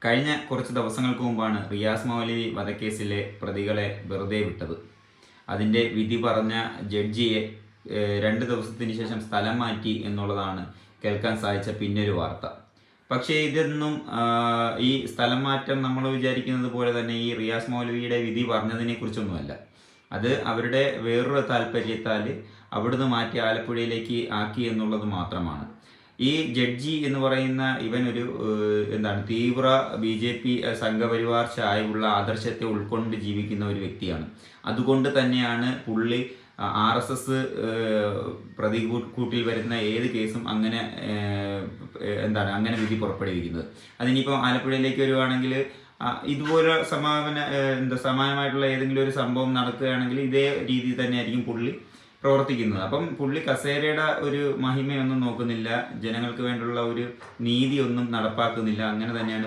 കഴിഞ്ഞ കുറച്ച് ദിവസങ്ങൾക്ക് മുമ്പാണ് റിയാസ് മൗലവി വധക്കേസിലെ പ്രതികളെ വെറുതെ വിട്ടത്. അതിൻ്റെ വിധി പറഞ്ഞ ജഡ്ജിയെ 2 ദിവസത്തിന് ശേഷം സ്ഥലം മാറ്റി എന്നുള്ളതാണ് കേൾക്കാൻ സാധിച്ച പിന്നൊരു വാർത്ത. പക്ഷേ ഇതൊന്നും ഈ സ്ഥലം മാറ്റം നമ്മൾ വിചാരിക്കുന്നത് പോലെ തന്നെ ഈ റിയാസ് മൗലവിയുടെ വിധി പറഞ്ഞതിനെ കുറിച്ചൊന്നുമല്ല. അത് അവരുടെ വേറൊരു താല്പര്യത്താൽ അവിടുന്ന് മാറ്റി ആലപ്പുഴയിലേക്ക് ആക്കി എന്നുള്ളത് മാത്രമാണ്. ഈ ജഡ്ജി എന്ന് പറയുന്ന ഇവൻ ഒരു തീവ്ര BJP സംഘപരിവാർ ചായവുള്ള ആദർശത്തെ ഉൾക്കൊണ്ട് ജീവിക്കുന്ന ഒരു വ്യക്തിയാണ്. അതുകൊണ്ട് തന്നെയാണ് പുള്ളി RSS പ്രതികൂട്ടിൽ വരുന്ന ഏത് കേസും അങ്ങനെ അങ്ങനെ വിധി പുറപ്പെടുവിക്കുന്നത്. അതിനിപ്പോൾ ആലപ്പുഴയിലേക്ക് വരുവാണെങ്കിൽ ഇതുപോലെ സമാനമായിട്ടുള്ള ഏതെങ്കിലും ഒരു സംഭവം നടക്കുകയാണെങ്കിൽ ഇതേ രീതിയിൽ തന്നെയായിരിക്കും പുള്ളി പ്രവർത്തിക്കുന്നത്. അപ്പം പുള്ളി കസേരയുടെ ഒരു മഹിമയൊന്നും നോക്കുന്നില്ല, ജനങ്ങൾക്ക് വേണ്ടിയുള്ള ഒരു നീതിയൊന്നും നടപ്പാക്കുന്നില്ല. അങ്ങനെ തന്നെയാണ്